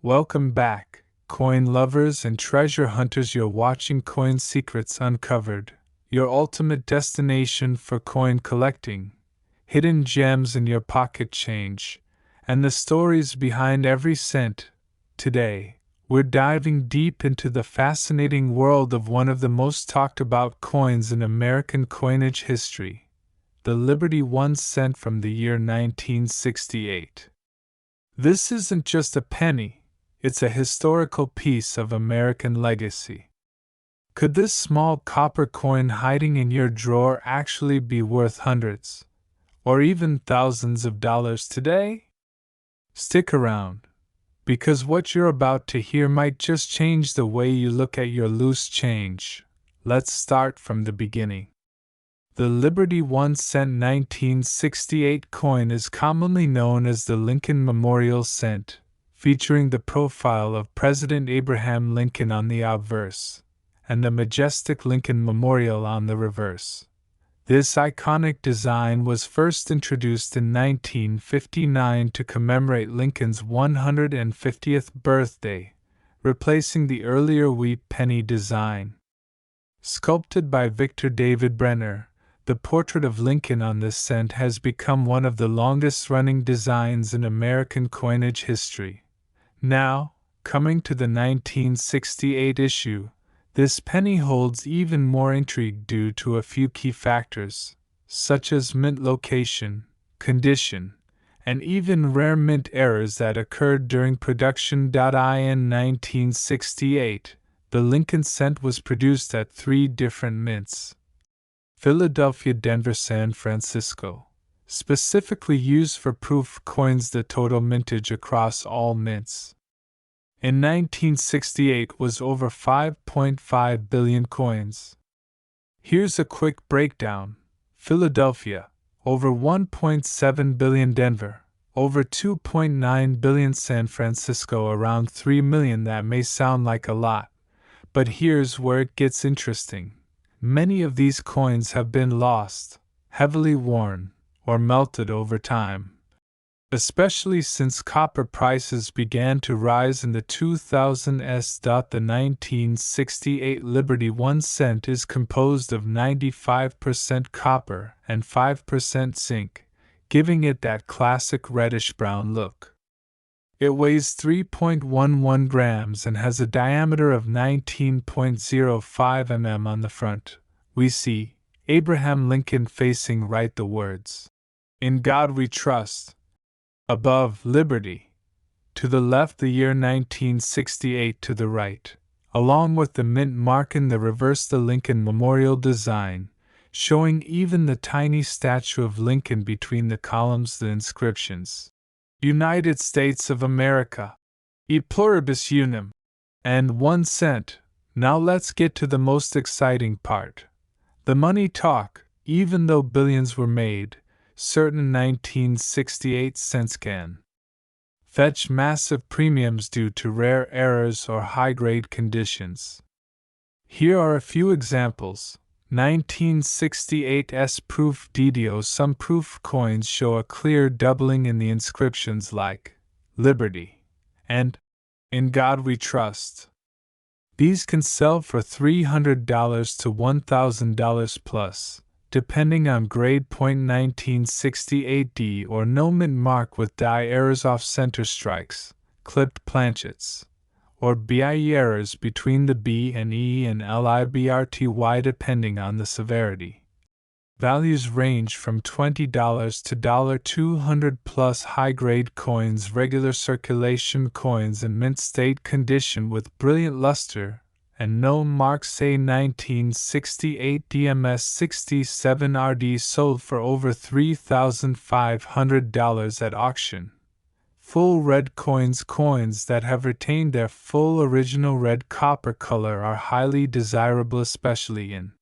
Welcome back, coin lovers and treasure hunters. You're watching Coin Secrets Uncovered, your ultimate destination for coin collecting, hidden gems in your pocket change, and the stories behind every cent. Today, we're diving deep into the fascinating world of one of the most talked about coins in American coinage history, the Liberty 1 cent from the year 1968. This isn't just a penny, it's a historical piece of American legacy. Could this small copper coin hiding in your drawer actually be worth hundreds, or even thousands of dollars today? Stick around, because what you're about to hear might just change the way you look at your loose change. Let's start from the beginning. The Liberty 1 cent 1968 coin is commonly known as the Lincoln Memorial Cent, featuring the profile of President Abraham Lincoln on the obverse, and the majestic Lincoln Memorial on the reverse. This iconic design was first introduced in 1959 to commemorate Lincoln's 150th birthday, replacing the earlier wheat penny design. Sculpted by Victor David Brenner, the portrait of Lincoln on this cent has become one of the longest-running designs in American coinage history. Now, coming to the 1968 issue, this penny holds even more intrigue due to a few key factors, such as mint location, condition, and even rare mint errors that occurred during production. In 1968, the Lincoln cent was produced at 3 different mints: Philadelphia, Denver, San Francisco, specifically used for proof coins. The total mintage across all mints in 1968 was over 5.5 billion coins. Here's a quick breakdown: Philadelphia, over 1.7 billion; Denver, over 2.9 billion; San Francisco, around 3 million. That may sound like a lot, but here's where it gets interesting. Many of these coins have been lost, heavily worn, or melted over time, especially since copper prices began to rise in the 2000s. The 1968 Liberty 1 cent is composed of 95% copper and 5% zinc, giving it that classic reddish-brown look. It weighs 3.11 grams and has a diameter of 19.05 mm. On the front, we see Abraham Lincoln facing right, the words, "In God We Trust." Above, Liberty. To the left, the year 1968. To the right, along with the mint mark. In the reverse, the Lincoln Memorial design, showing even the tiny statue of Lincoln between the columns. The inscriptions: United States of America, E Pluribus Unum, and 1 cent. Now let's get to the most exciting part. The money talk. Even though billions were made, certain 1968 cents can fetch massive premiums due to rare errors or high-grade conditions. Here are a few examples. 1968's proof DDO. Some proof coins show a clear doubling in the inscriptions, like Liberty and In God We Trust. These can sell for $300 to $1,000 plus, depending on grade. 1968D or no mint mark with die errors, off-center strikes, clipped planchets, or BIE errors between the B and E and LIBRTY, depending on the severity. Values range from $20 to $200 plus. High-grade coins, regular circulation coins in mint state condition with brilliant luster and no marks. Say 1968 DMS 67RD sold for over $3,500 at auction. Full red coins. Coins that have retained their full original red copper color are highly desirable, especially in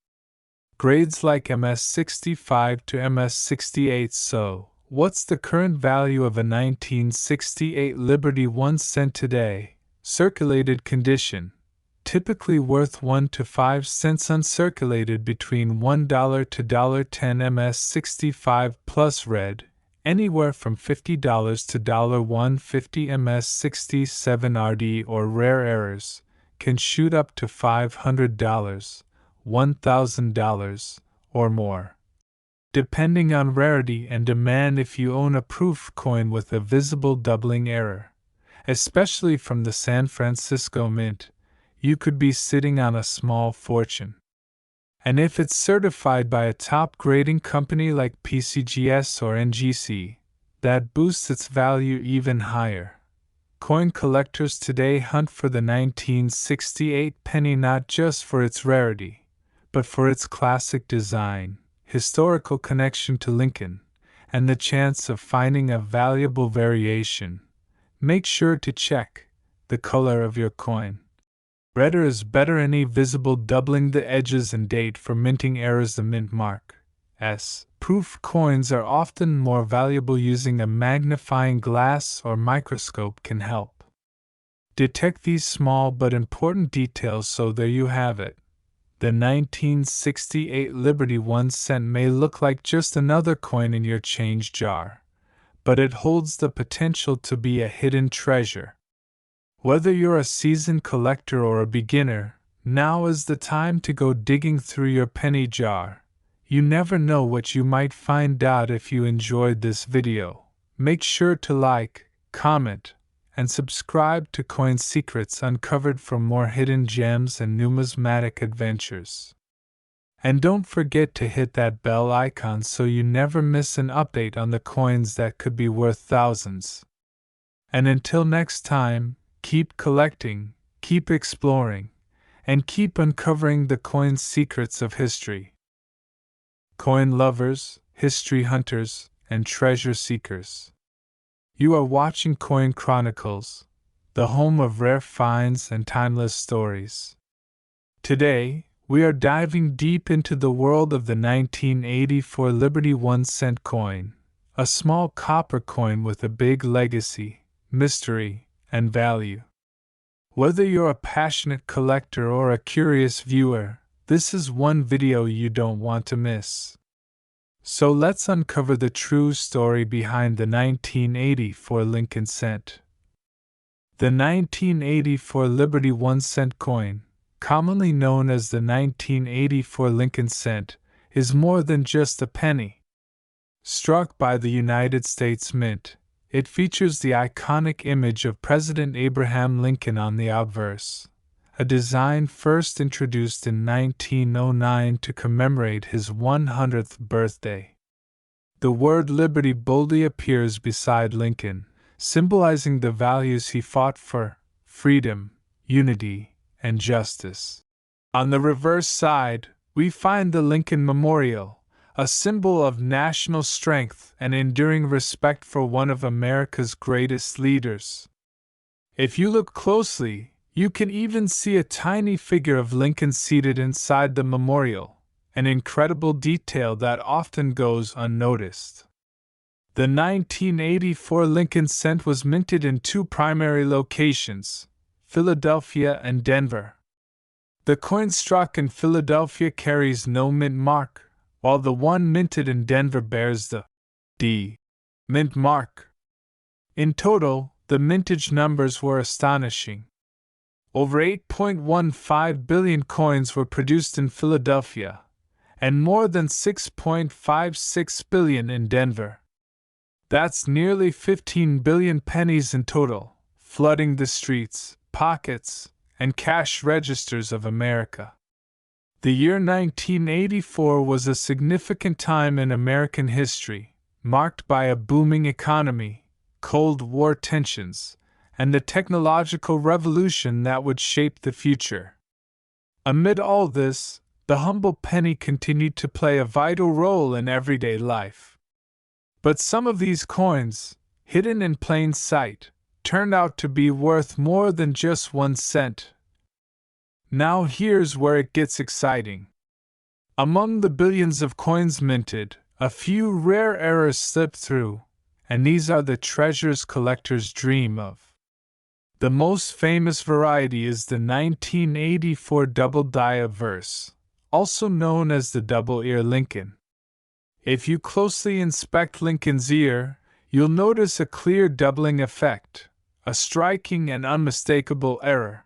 grades like MS65 to MS68. So, what's the current value of a 1968 Liberty 1 cent today? Circulated condition, typically worth 1 to 5 cents. Uncirculated, between $1 to $1.10. MS65 plus red, anywhere from $50 to $150 MS67RD, or rare errors can shoot up to $500, $1,000, or more, depending on rarity and demand. If you own a proof coin with a visible doubling error, especially from the San Francisco Mint, you could be sitting on a small fortune. And if it's certified by a top grading company like PCGS or NGC, that boosts its value even higher. Coin collectors today hunt for the 1968 penny not just for its rarity, but for its classic design, historical connection to Lincoln, and the chance of finding a valuable variation. Make sure to check the color of your coin. Redder is better. Any visible doubling the edges and date for minting errors. The mint mark S. Proof coins are often more valuable. Using a magnifying glass or microscope can help detect these small but important details. So there you have it. The 1968 Liberty 1 cent may look like just another coin in your change jar, but it holds the potential to be a hidden treasure. Whether you're a seasoned collector or a beginner, now is the time to go digging through your penny jar. You never know what you might find out. If you enjoyed this video, make sure to like, comment, and subscribe to Coin Secrets Uncovered for more hidden gems and numismatic adventures. And don't forget to hit that bell icon so you never miss an update on the coins that could be worth thousands. And until next time, keep collecting, keep exploring, and keep uncovering the coin secrets of history. Coin lovers, history hunters, and treasure seekers, you are watching Coin Chronicles, the home of rare finds and timeless stories. Today, we are diving deep into the world of the 1984 Liberty 1 cent coin, a small copper coin with a big legacy, mystery, and value. Whether you're a passionate collector or a curious viewer, this is one video you don't want to miss. So let's uncover the true story behind the 1984 Lincoln cent. The 1984 Liberty 1 cent coin, commonly known as the 1984 Lincoln cent, is more than just a penny. Struck by the United States Mint, it features the iconic image of President Abraham Lincoln on the obverse, a design first introduced in 1909 to commemorate his 100th birthday. The word liberty boldly appears beside Lincoln, symbolizing the values he fought for: freedom, unity, and justice. On the reverse side, we find the Lincoln Memorial, a symbol of national strength and enduring respect for one of America's greatest leaders. If you look closely, you can even see a tiny figure of Lincoln seated inside the memorial, an incredible detail that often goes unnoticed. The 1984 Lincoln cent was minted in two primary locations, Philadelphia and Denver. The coin struck in Philadelphia carries no mint mark, while the one minted in Denver bears the D mint mark. In total, the mintage numbers were astonishing. Over 8.15 billion coins were produced in Philadelphia, and more than 6.56 billion in Denver. That's nearly 15 billion pennies in total, flooding the streets, pockets, and cash registers of America. The year 1984 was a significant time in American history, marked by a booming economy, Cold War tensions, and the technological revolution that would shape the future. Amid all this, the humble penny continued to play a vital role in everyday life. But some of these coins, hidden in plain sight, turned out to be worth more than just 1 cent. Now here's where it gets exciting. Among the billions of coins minted, a few rare errors slip through, and these are the treasures collectors dream of. The most famous variety is the 1984 double die obverse, also known as the double ear Lincoln. If you closely inspect Lincoln's ear, you'll notice a clear doubling effect, a striking and unmistakable error.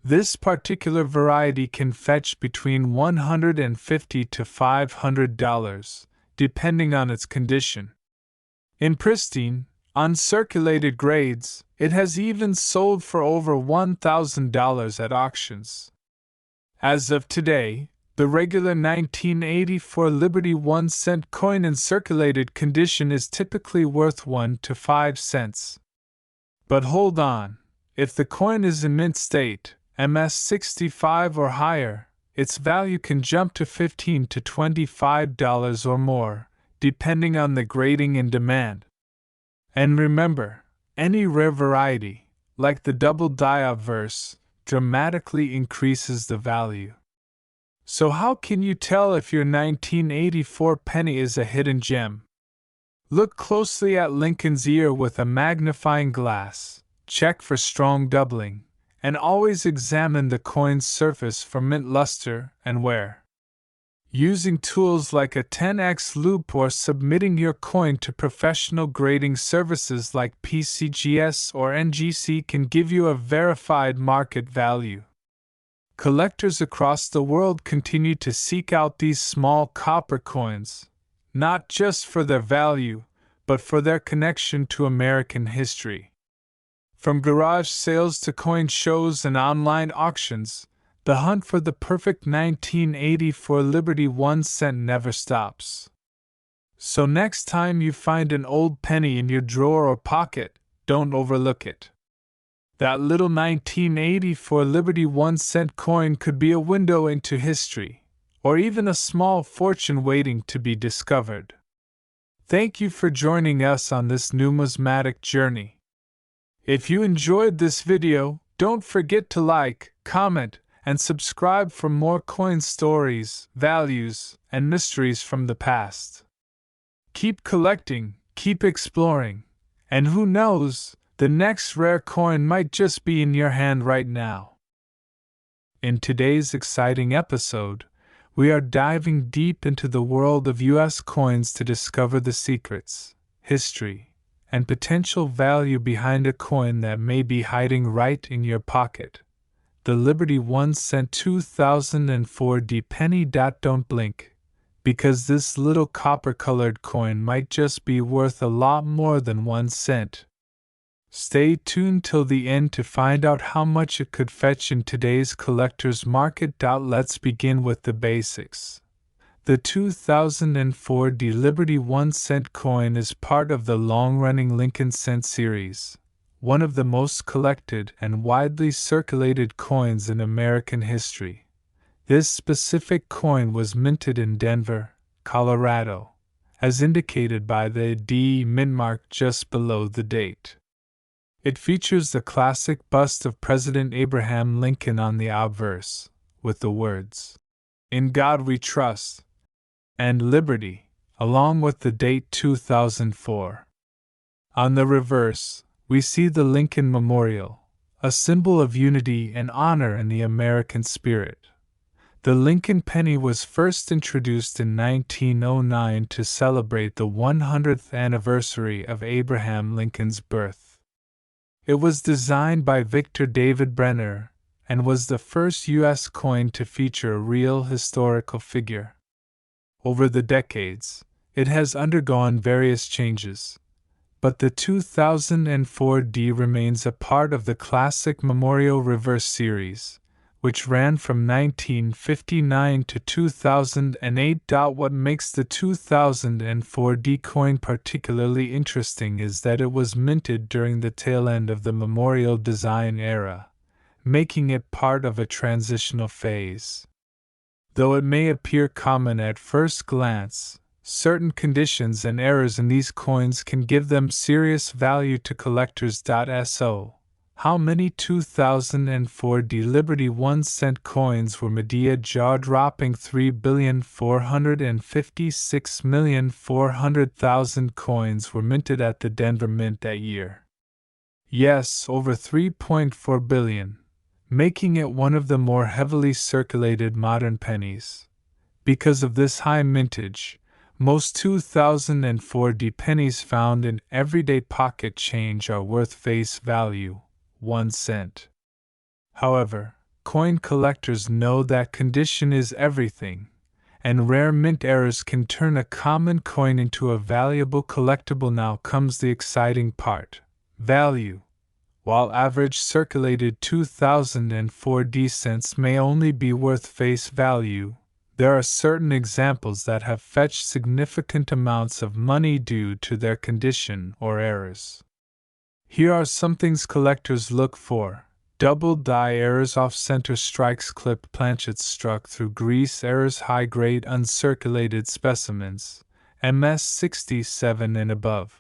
This particular variety can fetch between $150 to $500, depending on its condition. In pristine, uncirculated grades, it has even sold for over $1,000 at auctions. As of today, the regular 1984 Liberty 1-cent coin in circulated condition is typically worth 1 to 5 cents. But hold on, if the coin is in mint state, MS-65 or higher, its value can jump to $15 to $25 or more, depending on the grading and demand. And remember, any rare variety, like the double die obverse, dramatically increases the value. So how can you tell if your 1984 penny is a hidden gem? Look closely at Lincoln's ear with a magnifying glass, check for strong doubling, and always examine the coin's surface for mint luster and wear. Using tools like a 10x loop or submitting your coin to professional grading services like PCGS or NGC can give you a verified market value. Collectors across the world continue to seek out these small copper coins, not just for their value, but for their connection to American history. From garage sales to coin shows and online auctions, the hunt for the perfect 1984 Liberty 1-cent never stops. So next time you find an old penny in your drawer or pocket, don't overlook it. That little 1984 Liberty 1-cent coin could be a window into history, or even a small fortune waiting to be discovered. Thank you for joining us on this numismatic journey. If you enjoyed this video, don't forget to like, comment, and subscribe for more coin stories, values, and mysteries from the past. Keep collecting, keep exploring, and who knows, the next rare coin might just be in your hand right now. In today's exciting episode, we are diving deep into the world of U.S. coins to discover the secrets, history, and potential value behind a coin that may be hiding right in your pocket. The Liberty 1-cent 2004 penny. Don't blink, because this little copper-colored coin might just be worth a lot more than 1 cent. Stay tuned till the end to find out how much it could fetch in today's collector's market. Let's begin with the basics. The 2004 Liberty 1-cent coin is part of the long-running Lincoln Cent series, one of the most collected and widely circulated coins in American history. This specific coin was minted in Denver, Colorado, as indicated by the D mint mark just below the date. It features the classic bust of President Abraham Lincoln on the obverse, with the words, "In God We Trust," and Liberty, along with the date 2004. On the reverse, we see the Lincoln Memorial, a symbol of unity and honor in the American spirit. The Lincoln penny was first introduced in 1909 to celebrate the 100th anniversary of Abraham Lincoln's birth. It was designed by Victor David Brenner and was the first U.S. coin to feature a real historical figure. Over the decades, it has undergone various changes, but the 2004 D remains a part of the classic Memorial Reverse series, which ran from 1959 to 2008. What makes the 2004 D coin particularly interesting is that it was minted during the tail end of the Memorial design era, making it part of a transitional phase. Though it may appear common at first glance, certain conditions and errors in these coins can give them serious value to collectors. So, how many 2004 D Liberty 1-cent coins were made? Jaw-dropping 3,456,400,000 coins were minted at the Denver Mint that year. Yes, over 3.4 billion. Making it one of the more heavily circulated modern pennies. Because of this high mintage, Most 2004 pennies found in everyday pocket change are worth face value, 1 cent. However, coin collectors know that condition is everything, and rare mint errors can turn a common coin into a valuable collectible. Now comes the exciting part: value. While average circulated 2004 cents may only be worth face value, there are certain examples that have fetched significant amounts of money due to their condition or errors. Here are some things collectors look for: double die errors, off-center strikes, clipped planchets struck through grease errors, high-grade uncirculated specimens, MS67 and above.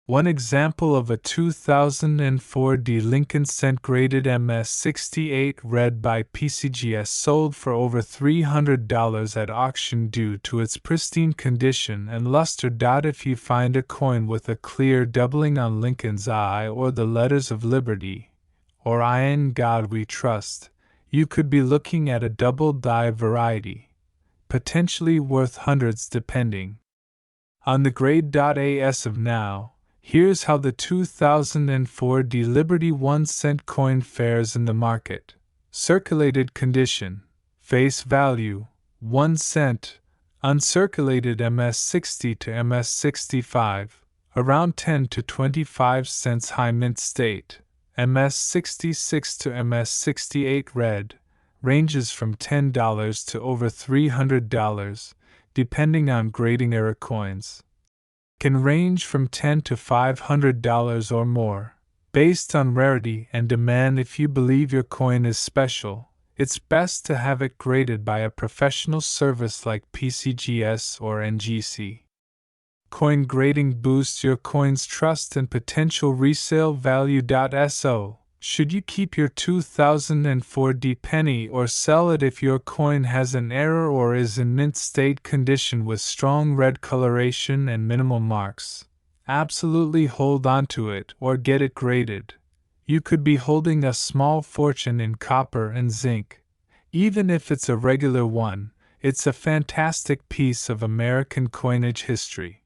One example of a 2004 Lincoln cent graded MS68 red by PCGS sold for over $300 at auction due to its pristine condition and luster. If you find a coin with a clear doubling on Lincoln's eye or the letters of Liberty, or "In God We Trust," you could be looking at a double die variety, potentially worth hundreds depending on the grade. As of now, here's how the 2004 Liberty 1 cent coin fares in the market. Circulated condition, face value, 1 cent, uncirculated MS60 to MS65, around 10 to 25 cents. High mint state, MS66 to MS68 red, ranges from $10 to over $300, depending on grading. Error coins can range from $10 to $500 or more, based on rarity and demand. If you believe your coin is special, it's best to have it graded by a professional service like PCGS or NGC. Coin grading boosts your coin's trust and potential resale value. So, should you keep your 2004 penny or sell it if your coin has an error or is in mint state condition with strong red coloration and minimal marks? Absolutely hold on to it or get it graded. You could be holding a small fortune in copper and zinc. Even if it's a regular one, it's a fantastic piece of American coinage history.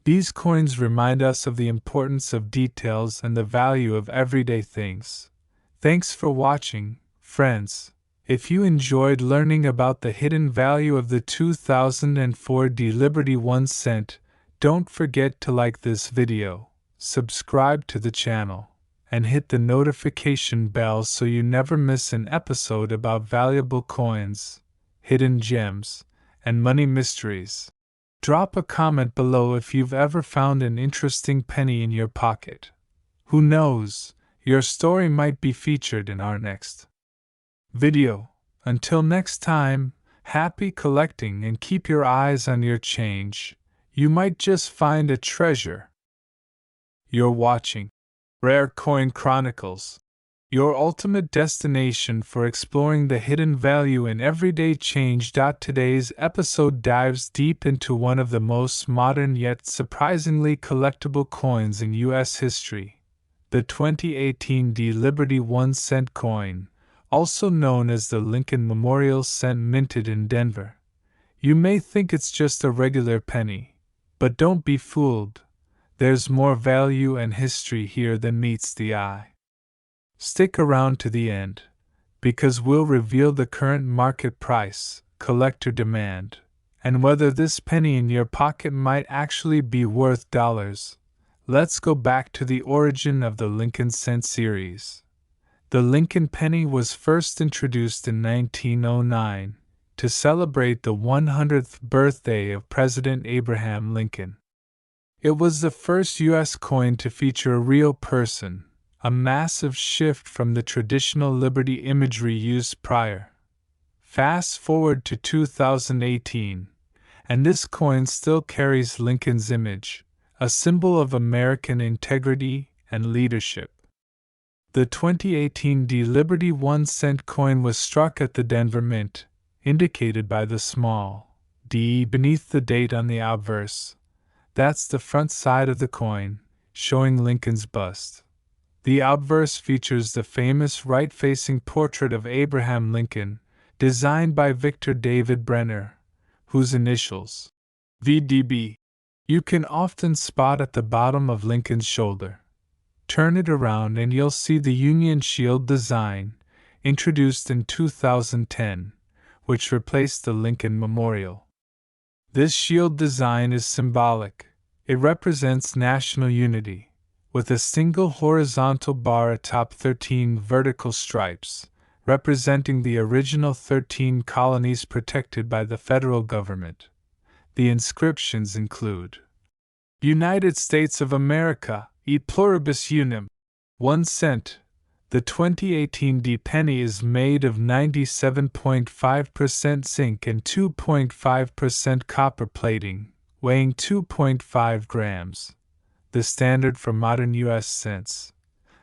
These coins remind us of the importance of details and the value of everyday things. Thanks for watching, friends. If you enjoyed learning about the hidden value of the 2004 Liberty 1 cent, don't forget to like this video, subscribe to the channel, and hit the notification bell so you never miss an episode about valuable coins, hidden gems, and money mysteries. Drop a comment below if you've ever found an interesting penny in your pocket. Who knows, your story might be featured in our next video. Until next time, happy collecting and keep your eyes on your change. You might just find a treasure. You're watching Rare Coin Chronicles, your ultimate destination for exploring the hidden value in everyday change. Today's episode dives deep into one of the most modern yet surprisingly collectible coins in U.S. history, the 2018 Liberty 1 cent coin, also known as the Lincoln Memorial Cent, minted in Denver. You may think it's just a regular penny, but don't be fooled. There's more value and history here than meets the eye. Stick around to the end, because we'll reveal the current market price, collector demand, and whether this penny in your pocket might actually be worth dollars. Let's go back to the origin of the Lincoln Cent series. The Lincoln penny was first introduced in 1909 to celebrate the 100th birthday of President Abraham Lincoln. It was the first U.S. coin to feature a real person, a massive shift from the traditional Liberty imagery used prior. Fast forward to 2018, and this coin still carries Lincoln's image, a symbol of American integrity and leadership. The 2018 Liberty 1 cent coin was struck at the Denver Mint, indicated by the small D beneath the date on the obverse. That's the front side of the coin, showing Lincoln's bust. The obverse features the famous right-facing portrait of Abraham Lincoln, designed by Victor David Brenner, whose initials VDB. You can often spot at the bottom of Lincoln's shoulder. Turn it around and you'll see the Union Shield design, introduced in 2010, which replaced the Lincoln Memorial. This shield design is symbolic. It represents national unity, with a single horizontal bar atop 13 vertical stripes, representing the original 13 colonies protected by the federal government. The inscriptions include: United States of America, e pluribus unum, 1 cent. The 2018 D penny is made of 97.5% zinc and 2.5% copper plating, weighing 2.5 grams, the standard for modern U.S. cents.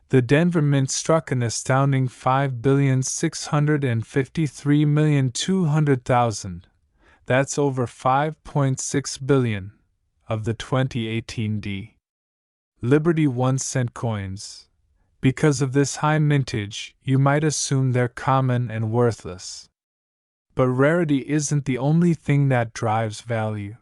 The Denver Mint struck an astounding $5,653,200,000, that's over $5.6 billion, of the 2018 D. Liberty 1 cent coins. Because of this high mintage, you might assume they're common and worthless. But rarity isn't the only thing that drives value.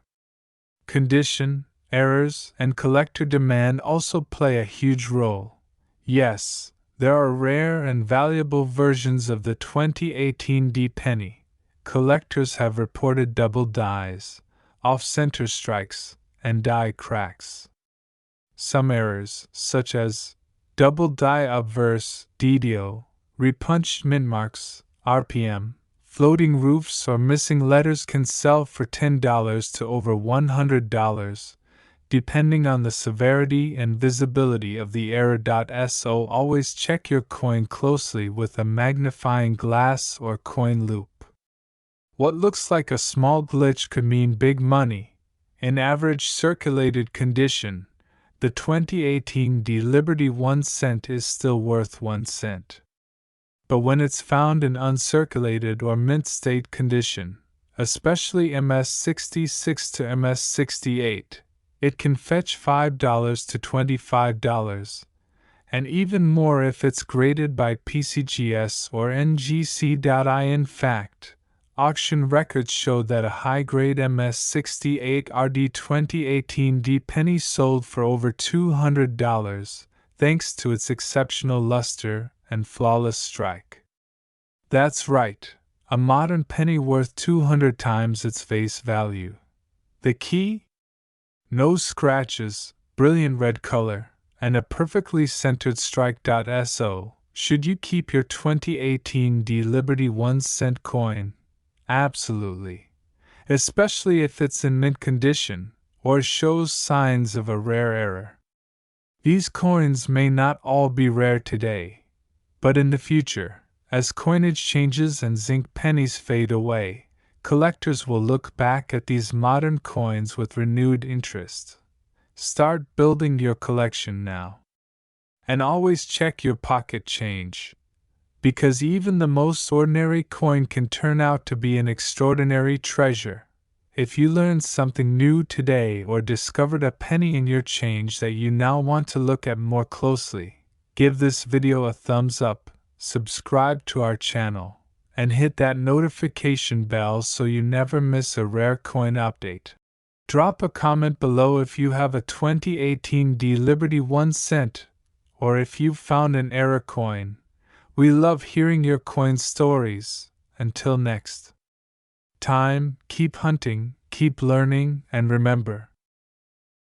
Condition, errors, and collector demand also play a huge role. Yes, there are rare and valuable versions of the 2018 D penny. Collectors have reported double dies, off-center strikes, and die cracks. Some errors, such as double die obverse, DDO, repunched mint marks, RPM, floating roofs, or missing letters can sell for $10 to over $100, depending on the severity and visibility of the error. So always check your coin closely with a magnifying glass or coin loop. What looks like a small glitch could mean big money. In average circulated condition, the 2018 D Liberty 1 cent is still worth 1 cent. But when it's found in uncirculated or mint state condition, especially MS66 to MS68, it can fetch $5 to $25, and even more if it's graded by PCGS or NGC.I. In fact, auction records show that a high-grade MS68 RD 2018 D penny sold for over $200, thanks to its exceptional luster and flawless strike. That's right, a modern penny worth 200 times its face value. The key? No scratches, brilliant red color, and a perfectly centered strike. So, should you keep your 2018 D Liberty 1 cent coin? Absolutely. Especially if it's in mint condition, or shows signs of a rare error. These coins may not all be rare today, but in the future, as coinage changes and zinc pennies fade away, collectors will look back at these modern coins with renewed interest. Start building your collection now. And always check your pocket change, because even the most ordinary coin can turn out to be an extraordinary treasure. If you learned something new today or discovered a penny in your change that you now want to look at more closely, give this video a thumbs up, subscribe to our channel, and hit that notification bell so you never miss a rare coin update. Drop a comment below if you have a 2018 D Liberty 1 cent, or if you've found an error coin. We love hearing your coin stories. Until next time, keep hunting, keep learning, and remember,